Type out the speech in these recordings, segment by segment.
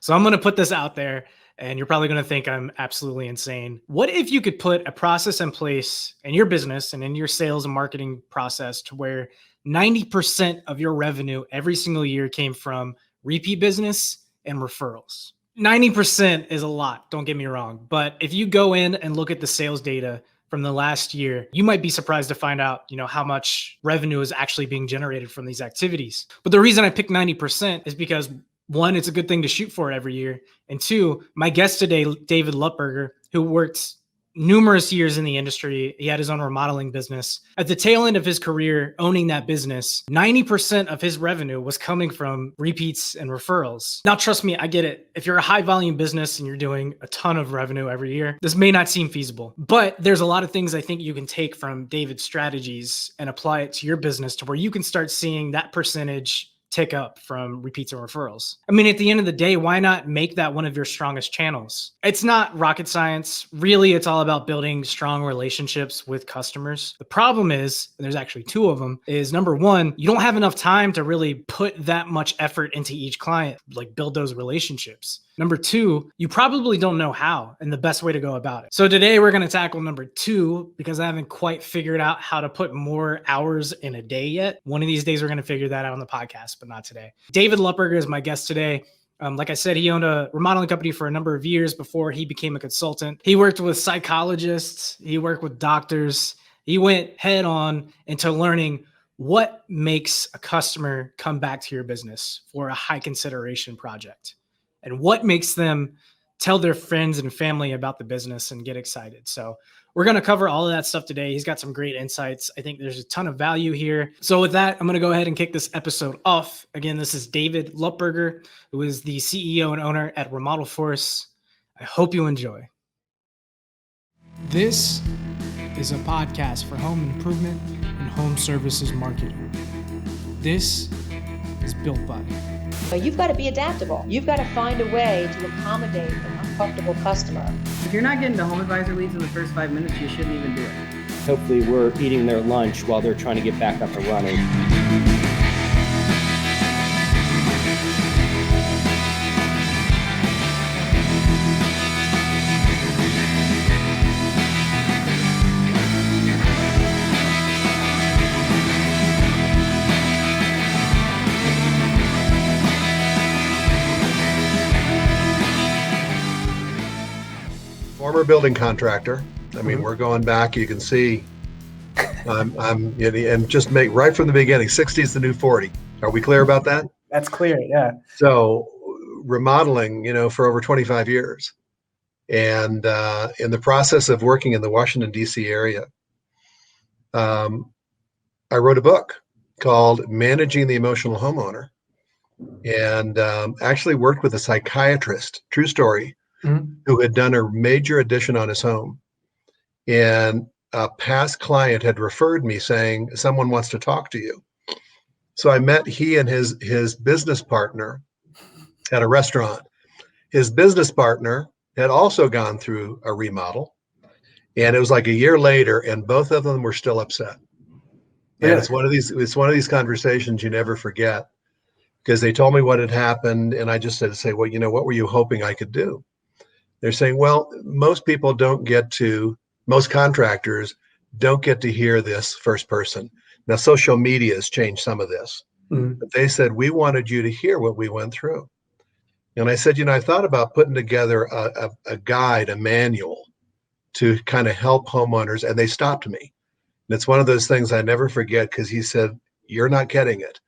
So I'm going to put this out there, and you're probably going to think I'm absolutely insane. What if you could put a process in place in your business and in your sales and marketing process to where 90% of your revenue every single year came from repeat business and referrals? 90% is a lot, don't get me wrong. But if you go in and look at the sales data from the last year, you might be surprised to find out, how much revenue is actually being generated from these activities. But the reason I picked 90% is because one, it's a good thing to shoot for every year. And two, my guest today, David Lupberger, who worked numerous years in the industry. He had his own remodeling business. At the tail end of his career owning that business, 90% of his revenue was coming from repeats and referrals. Now, trust me, I get it. If you're a high volume business and you're doing a ton of revenue every year, this may not seem feasible, but there's a lot of things I think you can take from David's strategies and apply it to your business to where you can start seeing that percentage tick up from repeats and referrals. I mean, at the end of the day, why not make that one of your strongest channels? It's not rocket science. Really, it's all about building strong relationships with customers. The problem is, and there's actually two of them, is number one, you don't have enough time to really put that much effort into each client, like build those relationships. Number two, you probably don't know how and the best way to go about it. So today we're going to tackle number two because I haven't quite figured out how to put more hours in a day yet. One of these days we're going to figure that out on the podcast, but not today. David Lupberger is my guest today. Like I said, he owned a remodeling company for a number of years before he became a consultant. He worked with psychologists. He worked with doctors. He went head on into learning what makes a customer come back to your business for a high consideration project, and what makes them tell their friends and family about the business and get excited. So we're going to cover all of that stuff today. He's got some great insights. I think there's a ton of value here. So with that, I'm going to go ahead and kick this episode off. Again, this is David Lupberger, who is the CEO and owner at Remodel Force. I hope you enjoy. This is a podcast for home improvement and home services marketing. This is built by. You've got to be adaptable. You've got to find a way to accommodate an uncomfortable customer. If you're not getting the home advisor leads in the first 5 minutes, you shouldn't even do it. Hopefully we're eating their lunch while they're trying to get back up and running. Former building contractor. I mean, we're going back. You can see, and just make right from the beginning. 60 is the new 40. Are we clear about that? That's clear. Yeah. So, remodeling, for over 25 years, and in the process of working in the Washington D.C. area, I wrote a book called "Managing the Emotional Homeowner," and actually worked with a psychiatrist. True story. Who had done a major addition on his home. And a past client had referred me saying, someone wants to talk to you. So I met he and his business partner at a restaurant. His business partner had also gone through a remodel. And it was like a year later, and both of them were still upset. And it's one of these conversations you never forget, because they told me what had happened. And I just said, well, what were you hoping I could do? They're saying, well, most contractors don't get to hear this first person. Now, social media has changed some of this, but they said, we wanted you to hear what we went through. And I said, I thought about putting together a guide, a manual to kind of help homeowners, and they stopped me. And it's one of those things I never forget, because he said, you're not getting it.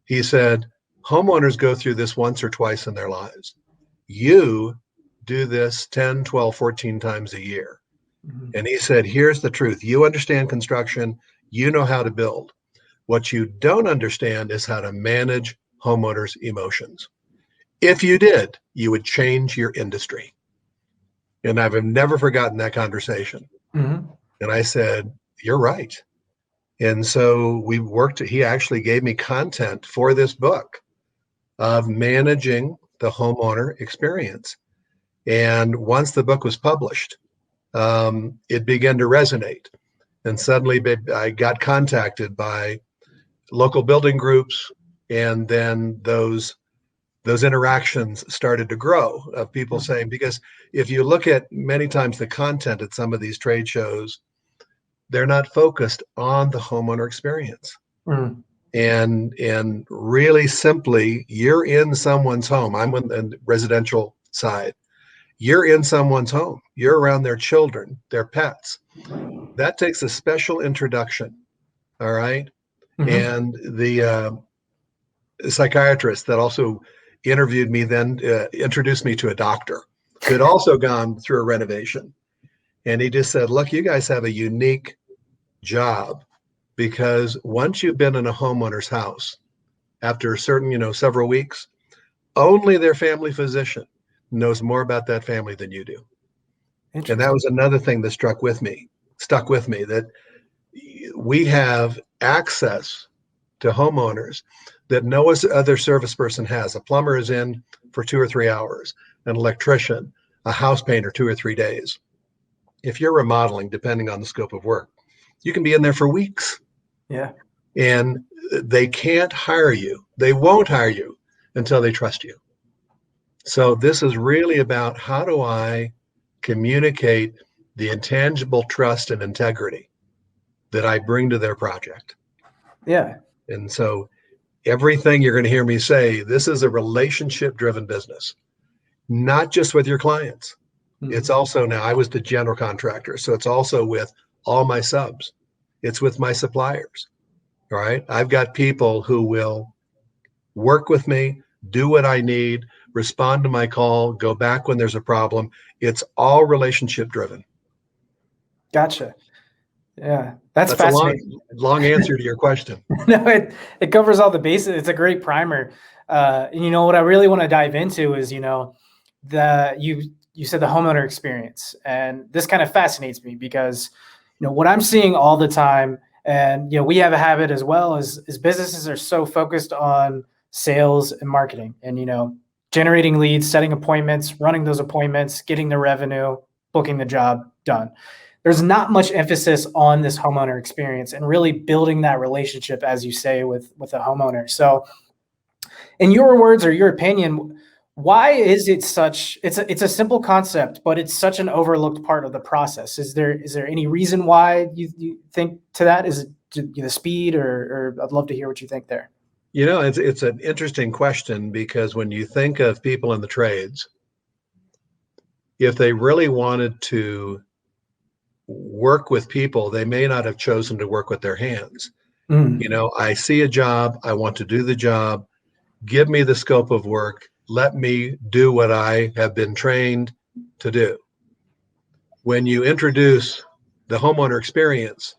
He said, homeowners go through this once or twice in their lives. You do this 10, 12, 14 times a year. And he said, here's the truth. You understand construction. You know how to build. What you don't understand is how to manage homeowners' emotions. If you did, you would change your industry. And I've never forgotten that conversation. And I said, you're right. And so we worked. He actually gave me content for this book of managing the homeowner experience. And once the book was published, it began to resonate. And suddenly I got contacted by local building groups, and then those those interactions started to grow of people saying, because if you look at many times the content at some of these trade shows, they're not focused on the homeowner experience. Mm. And really simply, you're in someone's home. I'm on the residential side. You're in someone's home. You're around their children, their pets. That takes a special introduction. All right. Mhm. And the psychiatrist that also interviewed me then introduced me to a doctor who had also gone through a renovation. And he just said, look, you guys have a unique job, because once you've been in a homeowner's house, after a certain, several weeks, only their family physician knows more about that family than you do. And that was another thing that stuck with me, that we have access to homeowners that no other service person has. A plumber is in for 2 or 3 hours, an electrician, a house painter, 2 or 3 days. If you're remodeling, depending on the scope of work, you can be in there for weeks. Yeah. And they can't hire you. They won't hire you until they trust you. So this is really about, how do I communicate the intangible trust and integrity that I bring to their project? Yeah. And so everything you're going to hear me say, this is a relationship-driven business, not just with your clients. Mhm. It's also, now I was the general contractor, so it's also with all my subs. It's with my suppliers. All right. I've got people who will work with me, do what I need, respond to my call, go back when there's a problem. It's all relationship driven. Gotcha. Yeah. That's a fascinating. long answer to your question. No, it covers all the bases. It's a great primer. And what I really want to dive into is, you said the homeowner experience, and this kind of fascinates me because, what I'm seeing all the time, and, we have a habit as well, is businesses are so focused on sales and marketing and, generating leads, setting appointments, running those appointments, getting the revenue, booking the job, done. There's not much emphasis on this homeowner experience and really building that relationship, as you say, with a homeowner. So in your words or your opinion, why is it it's a simple concept, but it's such an overlooked part of the process? Is there any reason why you think to that? Is it the speed, or I'd love to hear what you think there. It's an interesting question, because when you think of people in the trades, if they really wanted to work with people, they may not have chosen to work with their hands. I see a job, I want to do the job, give me the scope of work, let me do what I have been trained to do. When you introduce the homeowner experience,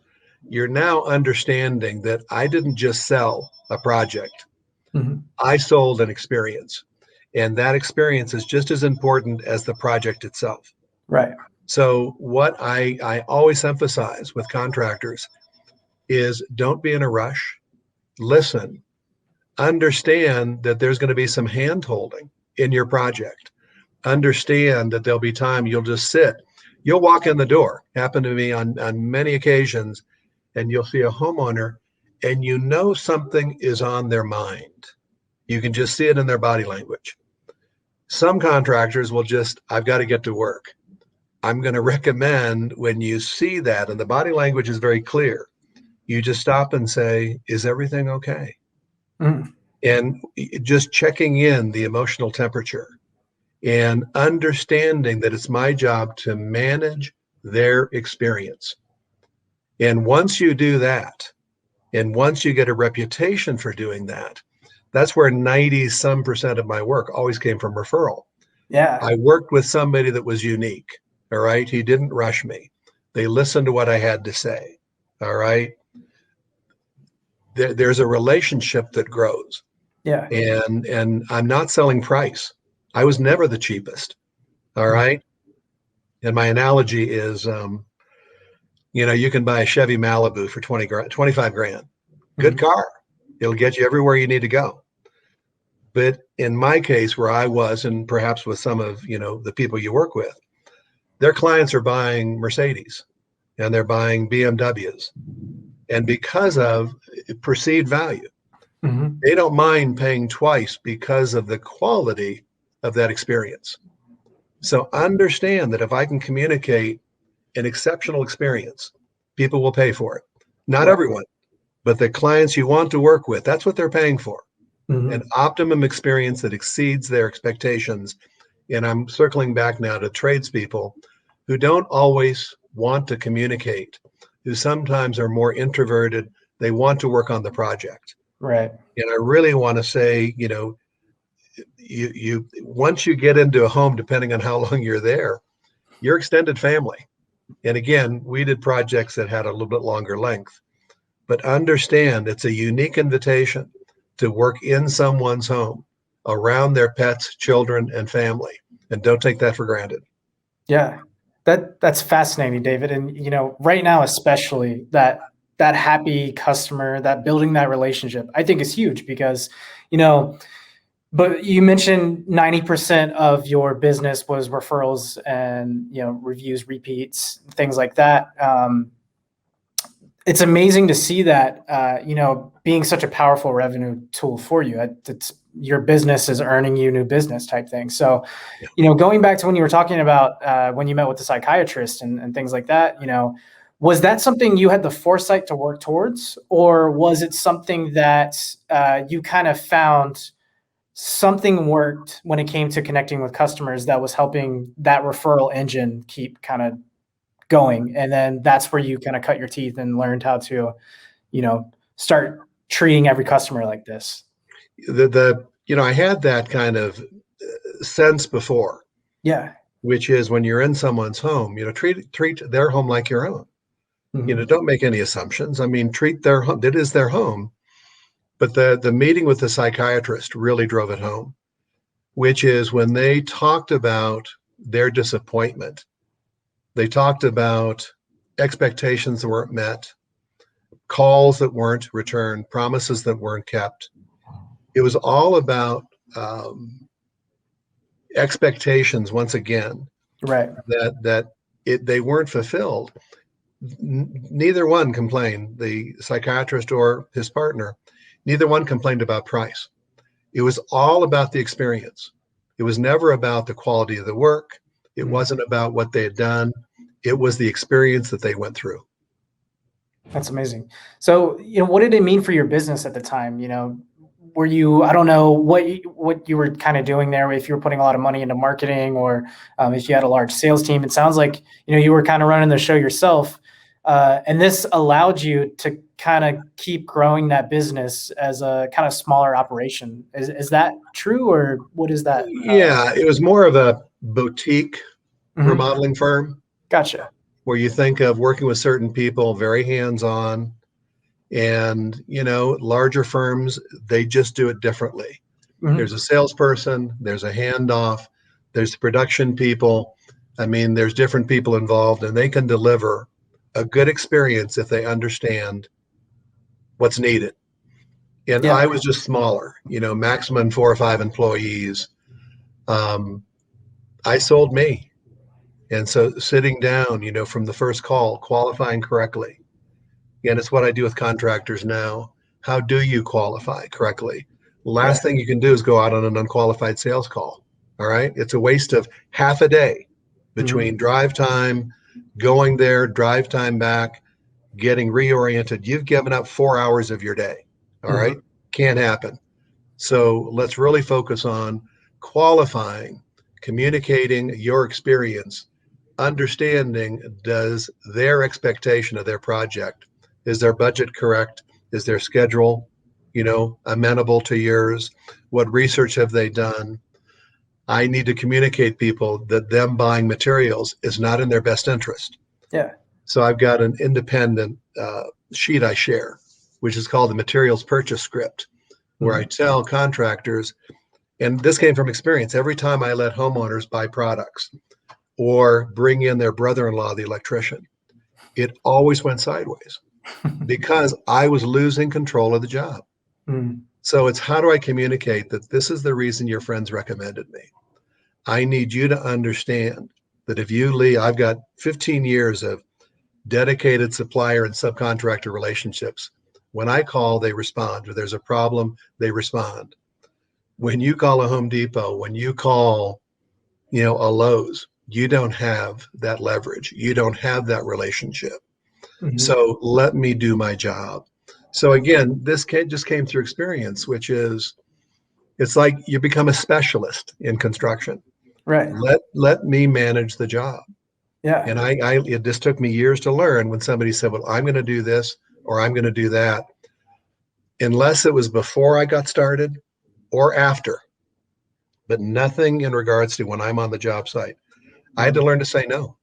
you're now understanding that I didn't just sell a project. Mm-hmm. I sold an experience, and that experience is just as important as the project itself. Right. So what I always emphasize with contractors is, don't be in a rush. Listen, understand that there's going to be some hand holding in your project. Understand that there'll be time you'll just sit. You'll walk in the door. Happened to me on many occasions, and you'll see a homeowner and something is on their mind. You can just see it in their body language. Some contractors will I've got to get to work. I'm going to recommend, when you see that and the body language is very clear, you just stop and say, is everything okay? Mm. And just checking in the emotional temperature and understanding that it's my job to manage their experience. And once you do that, and once you get a reputation for doing that, that's where 90% of my work always came from referral. Yeah. I worked with somebody that was unique. All right. He didn't rush me. They listened to what I had to say. All right. There's a relationship that grows. Yeah. And I'm not selling price. I was never the cheapest. All right. And my analogy is, you can buy a Chevy Malibu for 25 grand. Good Mm-hmm. car. It'll get you everywhere you need to go. But in my case, where I was, and perhaps with some of, the people you work with, their clients are buying Mercedes and they're buying BMWs. And because of perceived value, Mhm. They don't mind paying twice because of the quality of that experience. So understand that if I can communicate an exceptional experience, people will pay for it. Not Right. everyone, but the clients you want to work with, that's what they're paying for. An Mhm. optimum experience that exceeds their expectations. And I'm circling back now to tradespeople who don't always want to communicate, who sometimes are more introverted. They want to work on the project. Right. And I really want to say, you once you get into a home, depending on how long you're there, your extended family. And again, we did projects that had a little bit longer length, but understand it's a unique invitation to work in someone's home around their pets, children, and family. And don't take that for granted. Yeah. That's fascinating, David. And right now, especially that happy customer, that building that relationship, I think is huge because, you know, but you mentioned 90% of your business was referrals and, reviews, repeats, things like that. It's amazing to see that, being such a powerful revenue tool for you. It's your business is earning you new business type thing. So, going back to when you were talking about when you met with the psychiatrist and things like that, was that something you had the foresight to work towards, or was it something that you kind of found something worked when it came to connecting with customers that was helping that referral engine keep kind of going, and then that's where you kind of cut your teeth and learned how to, start treating every customer like this? I had that kind of sense before, Yeah. which is when you're in someone's home, treat their home like your own. Mhm. Don't make any assumptions. I mean, treat their home. It is their home. But the meeting with the psychiatrist really drove it home, which is when they talked about their disappointment. They talked about expectations that weren't met, calls that weren't returned, promises that weren't kept. It was all about expectations once again Right. that they weren't fulfilled. Neither one complained, the psychiatrist or his partner. Neither one complained about price. It was all about the experience. It was never about the quality of the work. It Mhm. wasn't about what they had done. It was the experience that they went through. That's amazing. So, what did it mean for your business at the time? Were you, I don't know what you were kind of doing there, if you were putting a lot of money into marketing, or if you had a large sales team. It sounds like, you were kind of running the show yourself. And this allowed you to kind of keep growing that business as a kind of smaller operation. Is that true, or what is that? Yeah, it was more of a boutique Mhm. remodeling firm Gotcha. where you think of working with certain people, very hands-on, and larger firms, they just do it differently. There's Mhm. a salesperson, there's a handoff, there's production people. I mean, there's different people involved, and they can deliver a good experience if they understand what's needed. And Yeah. I was just smaller, maximum 4 or 5 employees. Um, I sold me. And so sitting down, from the first call, qualifying correctly. And it's what I do with contractors now. How do you qualify correctly? Yeah. Last thing you can do is go out on an unqualified sales call. All right. It's a waste of half a day Mhm. between drive time, going there, drive time back, getting reoriented. You've given up 4 hours of your day. All right. Mhm. Can't happen. So let's really focus on qualifying, communicating your experience, understanding, does their expectation of their project, is their budget correct? Is their schedule, amenable to yours? What research have they done? I need to communicate people that them buying materials is not in their best interest. Yeah. So I've got an independent sheet I share, which is called the materials purchase script, where I Mhm. tell contractors, and this came from experience, every time I let homeowners buy products or bring in their brother-in-law, the electrician, it always went sideways because I was losing control of the job. Mhm. So it's, how do I communicate that this is the reason your friends recommended me? I need you to understand that if you leave, I've got 15 years of dedicated supplier and subcontractor relationships. When I call, they respond. If there's a problem, they respond. When you call a Home Depot, when you call, a Lowe's, you don't have that leverage. You don't have that relationship. Mhm. So let me do my job. So again, this just came through experience, which is, it's like you become a specialist in construction. Right. Let me manage the job. Yeah. And it just took me years to learn when somebody said, well, I'm going to do this or I'm going to do that. Unless it was before I got started or after, but nothing in regards to when I'm on the job site. I had to learn to say no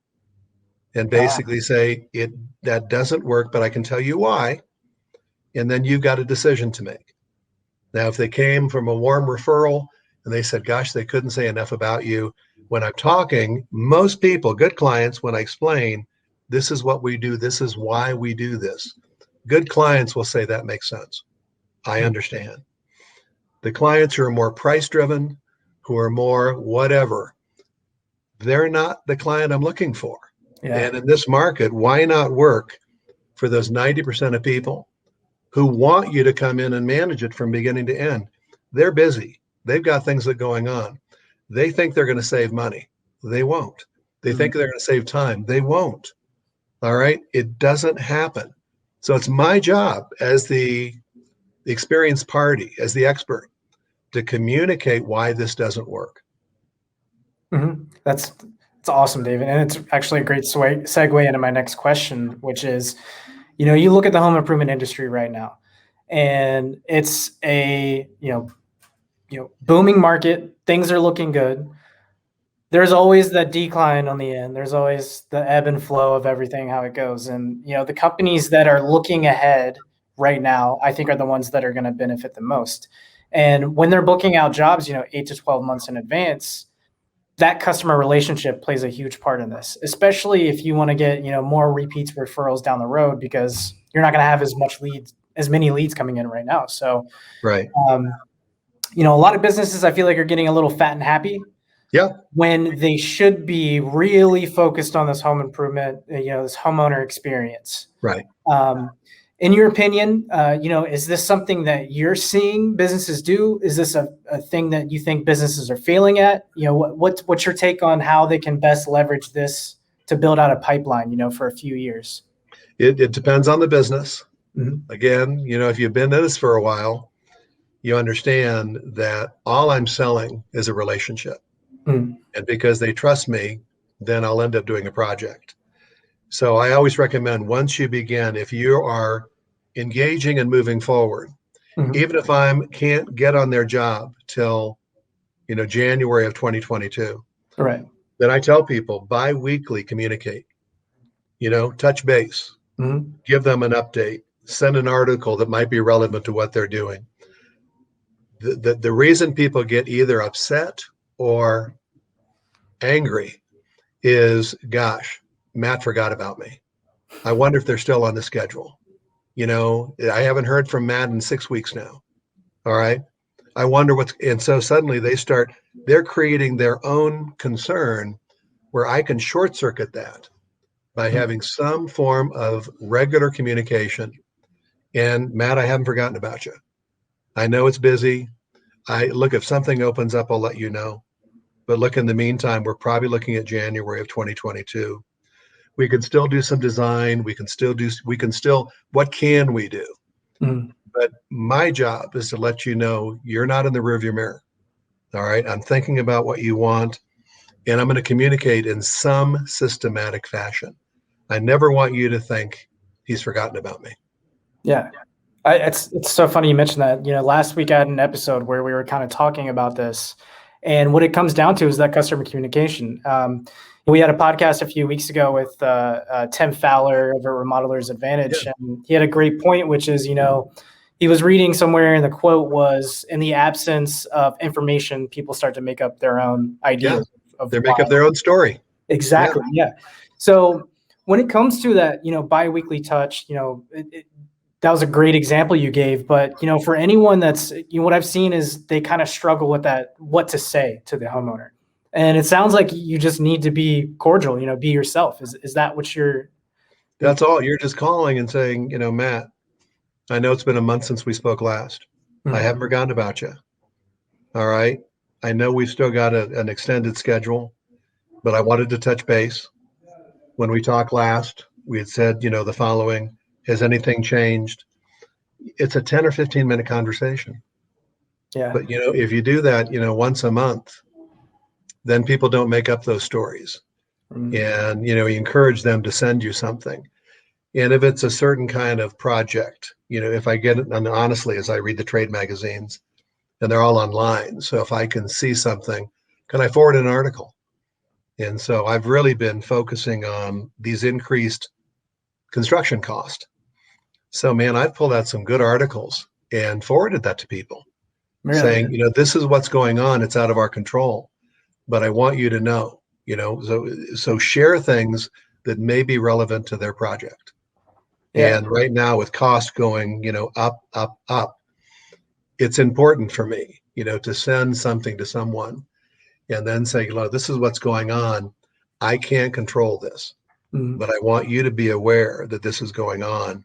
and basically say that doesn't work, but I can tell you why. And then you've got a decision to make. Now, if they came from a warm referral and they said, gosh, they couldn't say enough about you. When I'm talking, most people, good clients, when I explain, this is what we do, this is why we do this. Good clients will say that makes sense. I understand. The clients who are more price driven, who are more whatever, they're not the client I'm looking for. Yeah. And in this market, why not work for those 90% of people who want you to come in and manage it from beginning to end? They're busy. They've got things that are going on. They think they're going to save money. They won't. They think they're going to save time. They won't. All right. It doesn't happen. So it's my job as the experienced party, as the expert, to communicate why this doesn't work. That's awesome, David. And it's actually a great segue into my next question, which is, you look at the home improvement industry right now, and it's a, booming market. Things are looking good. There's always that decline on the end. There's always the ebb and flow of everything, how it goes. And, the companies that are looking ahead right now, I think are the ones that are going to benefit the most. And when they're booking out jobs, 8 to 12 months in advance, that customer relationship plays a huge part in this, especially if you want to get, more repeats, referrals down the road, because you're not going to have as many leads coming in right now. So, right. A lot of businesses, I feel like, are getting a little fat and happy. Yeah. When they should be really focused on this home improvement, this homeowner experience. Right. In your opinion, is this something that you're seeing businesses do? Is this a thing that you think businesses are failing at? What's your take on how they can best leverage this to build out a pipeline, for a few years? It depends on the business. Mm-hmm. Again, if you've been in this for a while, you understand that all I'm selling is a relationship. Mm-hmm. And because they trust me, then I'll end up doing a project. So I always recommend, once you begin, if you are engaging and moving forward, even if I can't get on their job till, January of 2022, right, then I tell people bi-weekly communicate, touch base, give them an update, send an article that might be relevant to what they're doing. The reason people get either upset or angry is, gosh, Matt forgot about me. I wonder if they're still on the schedule. I haven't heard from Matt in 6 weeks now. All right. I wonder and so suddenly they're creating their own concern where I can short circuit that by having some form of regular communication. And Matt, I haven't forgotten about you. I know it's busy. If something opens up, I'll let you know. But look, in the meantime, we're probably looking at January of 2022. We can still do some design. What can we do? But my job is to let you know you're not in the rearview mirror. All right. I'm thinking about what you want, and I'm going to communicate in some systematic fashion. I never want you to think he's forgotten about me. Yeah. It's so funny you mentioned that. Last week I had an episode where we were kind of talking about this, and what it comes down to is that customer communication. We had a podcast a few weeks ago with Tim Fowler over at Remodeler's Advantage, and he had a great point, which is, he was reading somewhere, and the quote was, in the absence of information, people start to make up their own ideas. They make up their own story. Exactly. Yeah. So when it comes to that, bi-weekly touch, that was a great example you gave. But, for anyone that's, what I've seen is they kind of struggle with that, what to say to the homeowner. And it sounds like you just need to be cordial, be yourself. Is that what you're? That's all. You're just calling and saying, Matt, I know it's been a month since we spoke last. I haven't forgotten about you. All right. I know we've still got an extended schedule, but I wanted to touch base. When we talked last, we had said, the following: has anything changed? It's a 10 or 15-minute conversation. Yeah. But, if you do that, once a month, then people don't make up those stories. And, you encourage them to send you something. And if it's a certain kind of project, if I get it, and honestly, as I read the trade magazines, and they're all online. So if I can see something, can I forward an article? And so I've really been focusing on these increased construction costs. So, man, I've pulled out some good articles and forwarded that to people saying, this is what's going on. It's out of our control, but I want you to know, so share things that may be relevant to their project. Yeah. And right now with cost going, up, up, up, it's important for me, to send something to someone and then say, this is what's going on. I can't control this, but I want you to be aware that this is going on.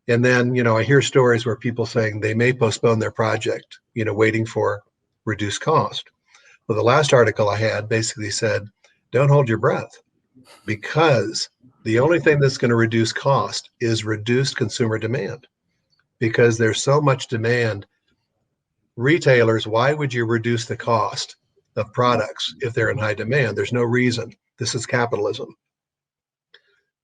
And then, I hear stories where people saying they may postpone their project, waiting for reduced cost. Well, the last article I had basically said, don't hold your breath, because the only thing that's going to reduce cost is reduced consumer demand, because there's so much demand. Retailers, why would you reduce the cost of products if they're in high demand? There's no reason. This is capitalism.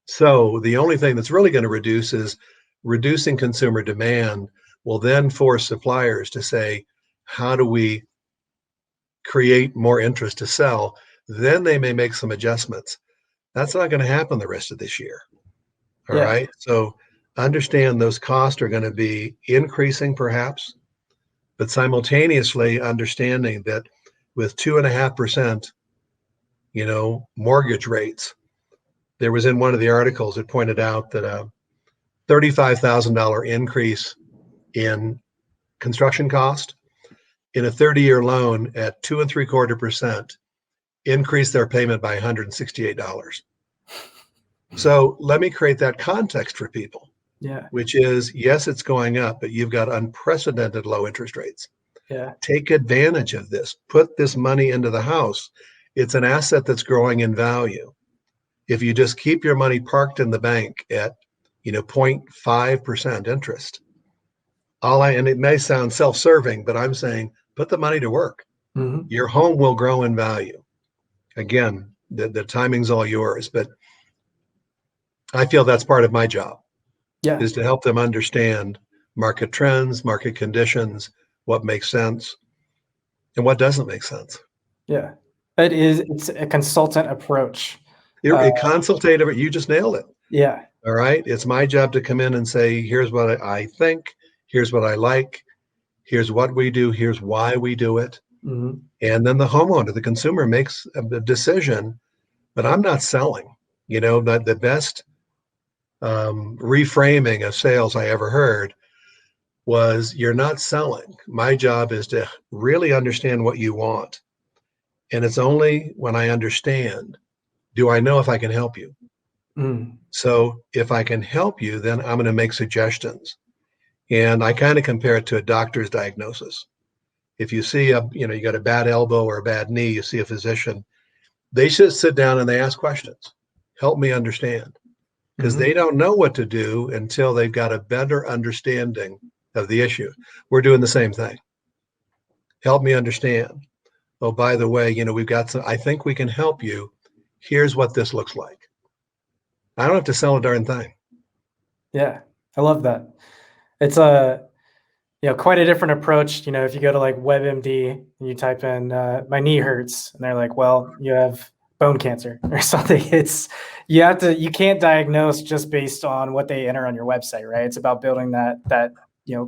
So the only thing that's really going to reduce is reducing consumer demand will then force suppliers to say, how do we create more interest to sell? Then they may make some adjustments. That's not going to happen the rest of this year. All right. So understand those costs are going to be increasing perhaps, but simultaneously understanding that with 2.5%, mortgage rates, there was in one of the articles, it pointed out that a $35,000 increase in construction cost in a 30-year loan at 2.75% increased their payment by $168. So let me create that context for people. Yeah. Which is, yes, it's going up, but you've got unprecedented low interest rates. Yeah. Take advantage of this. Put this money into the house. It's an asset that's growing in value. If you just keep your money parked in the bank at, 0.5% interest, and it may sound self-serving, but I'm saying put the money to work. Your home will grow in value. Again, the timing's all yours, but I feel that's part of my job. Yeah. Is to help them understand market trends, market conditions, what makes sense and what doesn't make sense. Yeah. It's a consultant approach. A consultative, you just nailed it. Yeah. All right. It's my job to come in and say, here's what I think, here's what I like, here's what we do, here's why we do it. And then the homeowner, the consumer, makes a decision, but I'm not selling. The best reframing of sales I ever heard was, you're not selling. My job is to really understand what you want. And it's only when I understand, do I know if I can help you? So if I can help you, then I'm going to make suggestions. And I kind of compare it to a doctor's diagnosis. If you see you got a bad elbow or a bad knee, you see a physician, they should sit down and they ask questions. Help me understand. Because they don't know what to do until they've got a better understanding of the issue. We're doing the same thing. Help me understand. Oh, by the way, we've got I think we can help you. Here's what this looks like. I don't have to sell a darn thing. Yeah. I love that. It's quite a different approach. If you go to like WebMD and you type in, my knee hurts, and they're like, well, you have bone cancer or something. You can't diagnose just based on what they enter on your website, right? It's about building that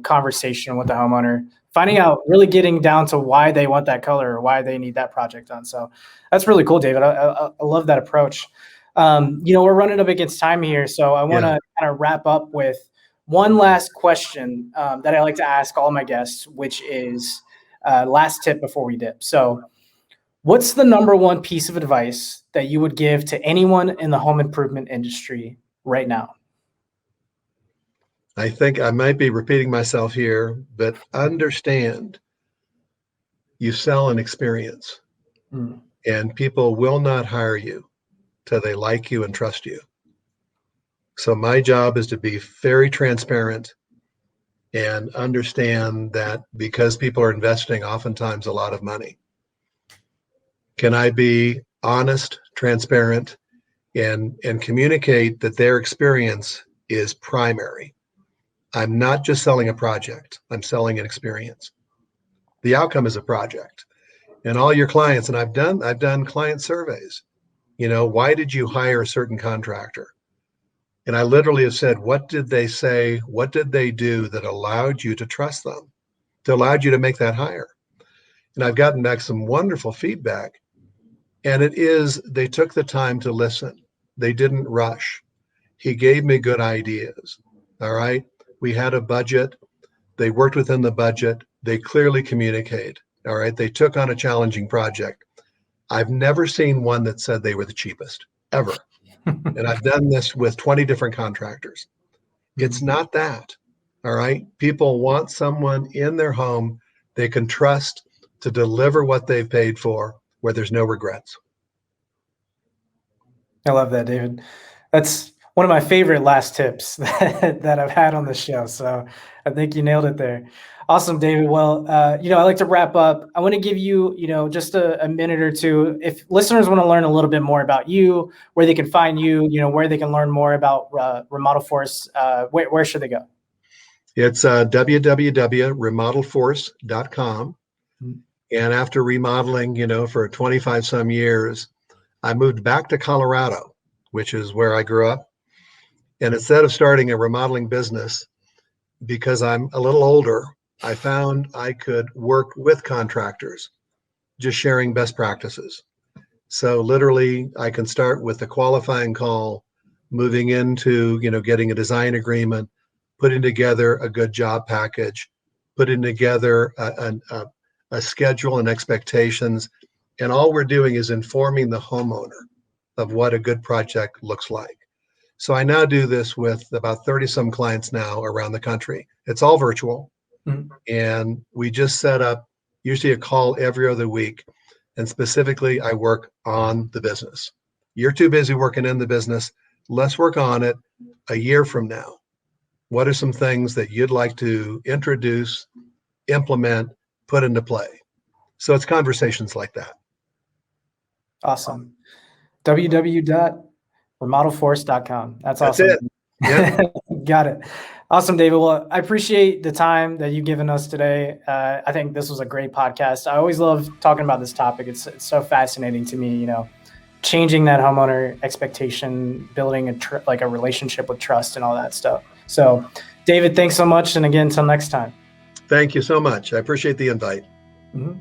conversation with the homeowner, finding out, really getting down to why they want that color or why they need that project done. So that's really cool, David. I love that approach. We're running up against time here, so I want to kind of wrap up with one last question that I like to ask all my guests, which is last tip before we dip. So what's the number one piece of advice that you would give to anyone in the home improvement industry right now? I think I might be repeating myself here, but understand you sell an experience, and people will not hire you till they like you and trust you. So my job is to be very transparent and understand that because people are investing oftentimes a lot of money. Can I be honest, transparent, and communicate that their experience is primary? I'm not just selling a project, I'm selling an experience. The outcome is a project. And all your clients, and I've done client surveys, why did you hire a certain contractor? And I literally have said, what did they say? What did they do that allowed you to trust them, that allowed you to make that hire? And I've gotten back some wonderful feedback. And it is, they took the time to listen. They didn't rush. He gave me good ideas. All right. We had a budget. They worked within the budget. They clearly communicate. All right. They took on a challenging project. I've never seen one that said they were the cheapest, ever. And I've done this with 20 different contractors. It's not that. All right. People want someone in their home they can trust to deliver what they've paid for, where there's no regrets. I love that, David. That's one of my favorite last tips that I've had on the show. So I think you nailed it there. Awesome, David. Well, I like to wrap up. I want to give you, just a minute or two. If listeners want to learn a little bit more about you, where they can find you, where they can learn more about Remodel Force, where should they go? It's www.remodelforce.com. And after remodeling, for 25 some years, I moved back to Colorado, which is where I grew up. And instead of starting a remodeling business, because I'm a little older, I found I could work with contractors, just sharing best practices. So literally, I can start with the qualifying call, moving into, getting a design agreement, putting together a good job package, putting together a schedule and expectations. And all we're doing is informing the homeowner of what a good project looks like. So I now do this with about 30 some clients now around the country. It's all virtual. And we just set up usually a call every other week. And specifically, I work on the business. You're too busy working in the business. Let's work on it a year from now. What are some things that you'd like to introduce, implement, put into play? So it's conversations like that. Awesome. www.remodelforce.com. That's awesome. That's it. Yeah. Got it. Awesome, David. Well, I appreciate the time that you've given us today. I think this was a great podcast. I always love talking about this topic. It's so fascinating to me, changing that homeowner expectation, building a relationship with trust and all that stuff. So, David, thanks so much. And again, until next time. Thank you so much. I appreciate the invite. Mm-hmm.